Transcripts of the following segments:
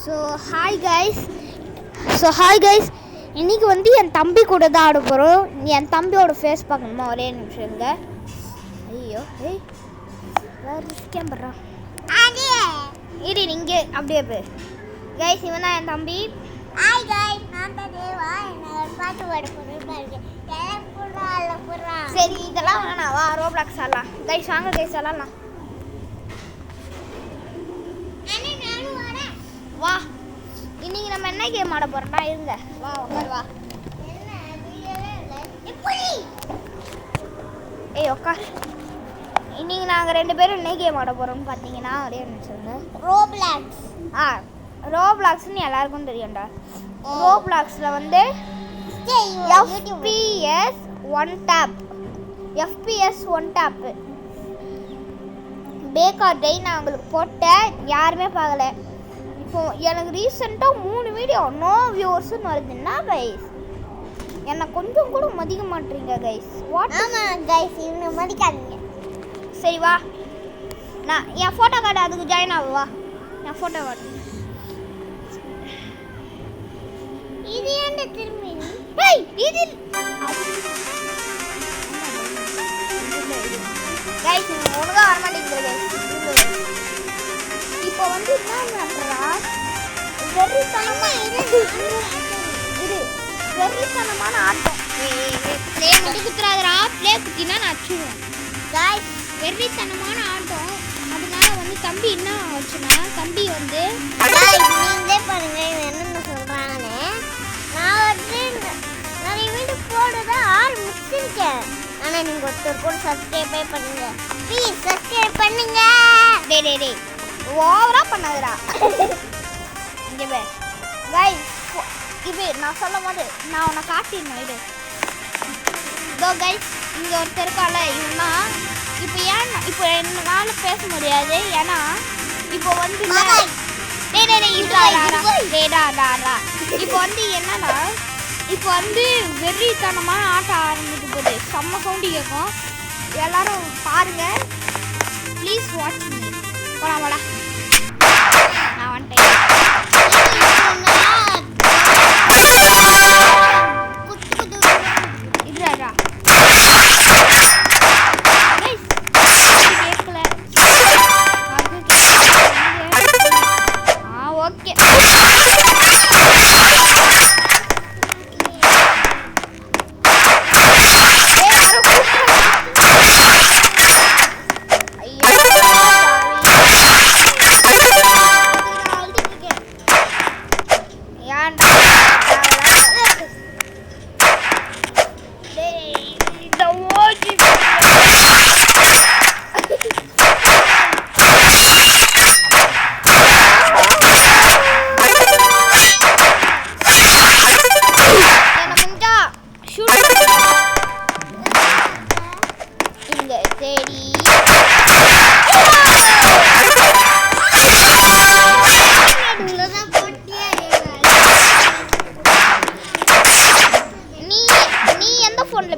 So hi guys இன்றைக்கி வந்து என் தம்பி கூட தான் ஆட போகிறோம். என் தம்பியோட ஃபேஸ் பார்க்கணுமா? ஒரே நிமிஷம் இருங்க. ஐயோ வேறு கேம்பரா இடி இங்கே அப்படியே போய் கைஸ், இவன் தான் என் தம்பி. ஹாய் கைஸ், நான் தான் தேவா. நான் பாட்டு பாட போகிறேன். சரி, இதெல்லாம் வேணாம், வா ரோப்ளாக்ஸ் ஆடலாம். கைஸ் வாங்க கைஸ் ஆடலாம். வா, இன்னைக்கு நம்ம என்ன கேம் ஆட போறோம்னா, இருங்க வா உட்கார் வா. ஏய் உட்கார். இன்னைக்கு நாங்கள் 2 பேரும் என்ன கேம் ஆட போகிறோம்னு பார்த்தீங்கன்னா, ஒரே நிமிஷங்க. ரோப்ளாக்ஸ். ரோப்ளாக்ஸ்னு எல்லாருக்கும் தெரியும்டா. ரோப்ளாக்ஸில் வந்து FPS 1 டேப்பு பேக்கார்டை நான் உங்களுக்கு போட்டேன், யாருமே பார்க்கல. இப்போ எனக்கு ரீசெண்டாக 3 வீடியோ நோ வியூவர்ஸ்னு வருதுன்னா கைஸ், என்னை கொஞ்சம் கூட மதிக்க மாட்டீங்க கைஸ். ஆமாம் கைஸ், இவனை மதிக்காதீங்க. சரி வா, நான் என் ஃபோட்டோ கார்டு அதுக்கு ஜாயின் ஆகும். வா என் ஃபோட்டோ கார்டு. இது ஏன்டா திரும்பி? இது கைஸ் ஒழுங்காக வரமாட்டேங்குது கைஸ். இப்போ வந்து என்ன பண்ணுறா, வெறித்தனமான ஆட்டம். ப்ளே மட்டும் குத்துறாதரா, ப்ளே குத்தினா நான் அச்சுடுவேன். கைஸ் வெறித்தனமான ஆட்டம். அதனால வந்து தம்பி என்ன ஆச்சுன்னா, தம்பி வந்து நீங்களே பாருங்க என்னென்ன சொல்கிறாங்கன்னு. நான் வந்து நிறைய வீடு போடுதான் ஆரம்பிச்சிருக்கேன். ஆனால் நீங்கள் ஒருத்தர் கூட சப்ஸ்கிரைபே பண்ணுங்க ப்ளீஸ், சப்ஸ்கிரைப் பண்ணுங்க. டே ஓவரா பண்ணாதடா. இங்கே பே கைஸ், இது நான் சொல்லும் போது நான் உன்னை காட்டிடணும். இது இதோ கைஸ், இங்கே ஒருத்தர் இருக்கால, இவனா இப்போ என்னால் பேச முடியாது. ஏன்னா இப்போ வந்து இப்போ வந்து என்னன்னா, இப்போ வந்து வெறித்தனமான ஆட்டம் ஆரம்பிக்க போகுது. செம்ம சவுண்டு கேட்கும். எல்லாரும் பாருங்க ப்ளீஸ் வாட்ச் மீ. போடா நான் வந்துட்டேன். இதுடா ஓகே.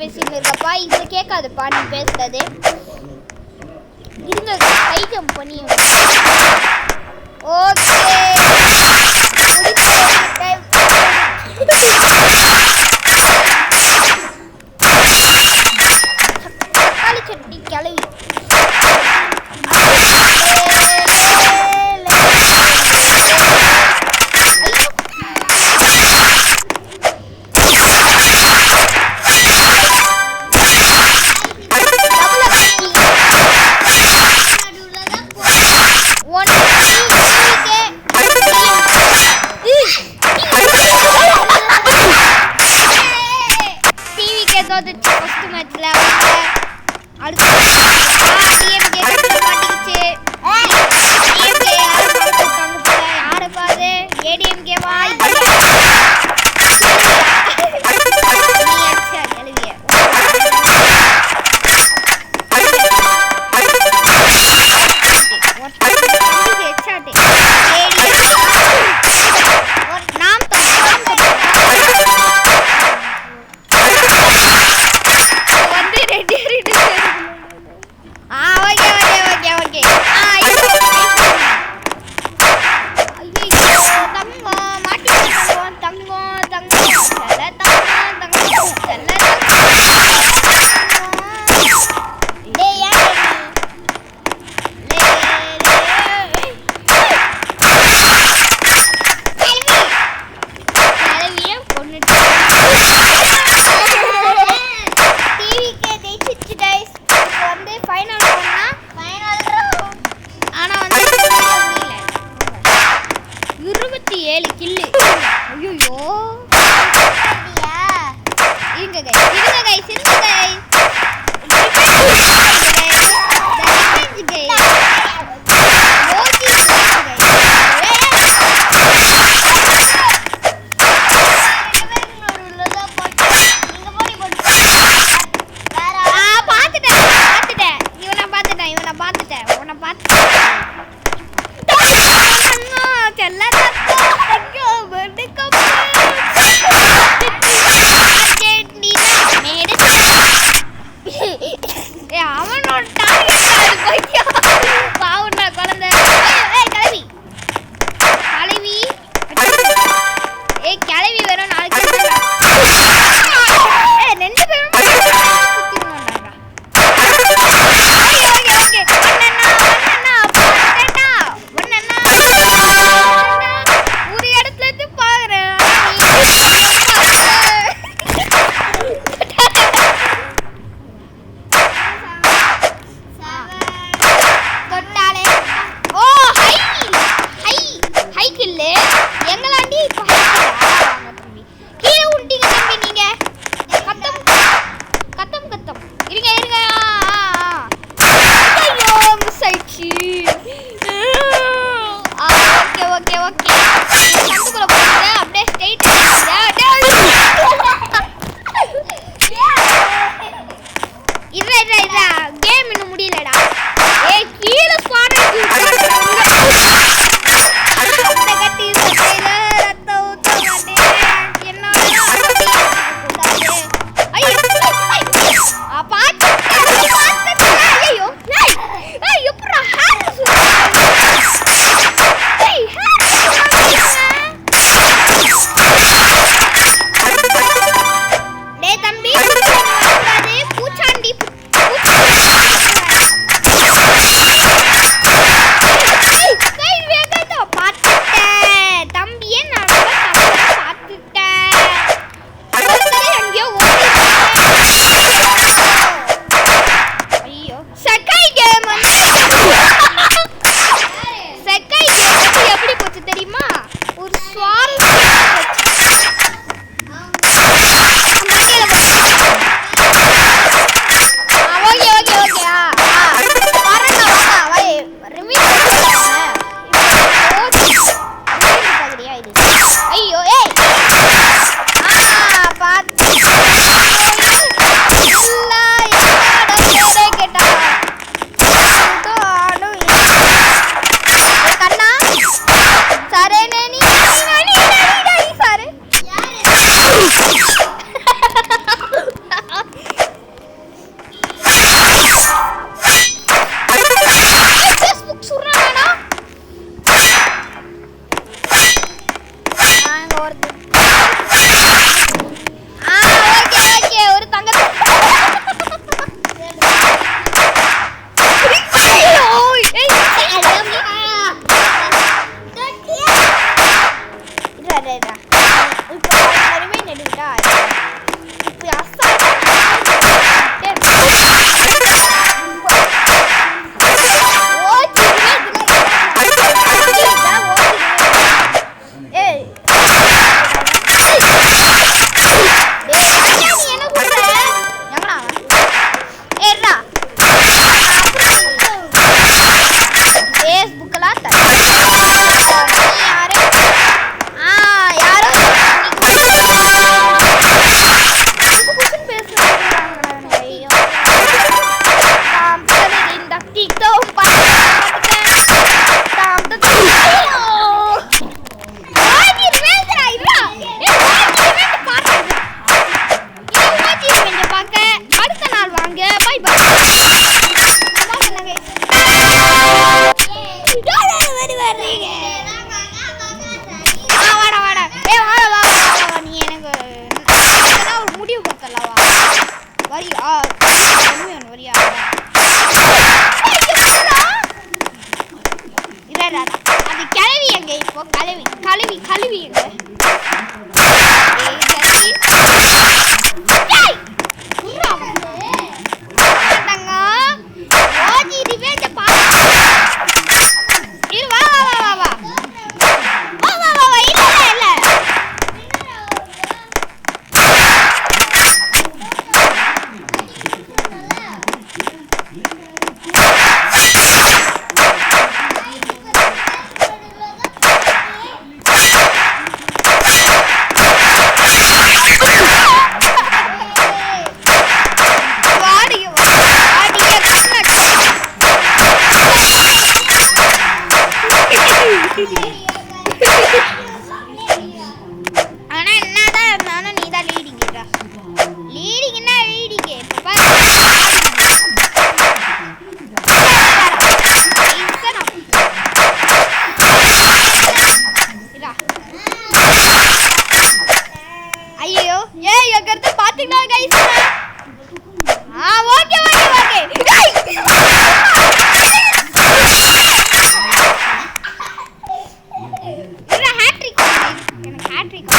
பேசிட்டு இருக்கப்பா, இது கேட்காதுப்பா நீ பேசுறது. இருங்க கை ஜம்ப் பண்ணி. ஓகே தக்காளி சட்னி கிளவி. ஃபர்ஸ்ட் மேட்ச்ல அடுத்து டிஎம்கே மாட்டிக்கிச்சு. டிஎம்கே யாரை பாரு, ஏடிஎம்கே வா. நீ அடிச்சா எழுதிய நாம் 27 கில்லு. ஐயோ இருங்க கை ஹேட்ரிக் எனக்கு ஹேட்ரிக்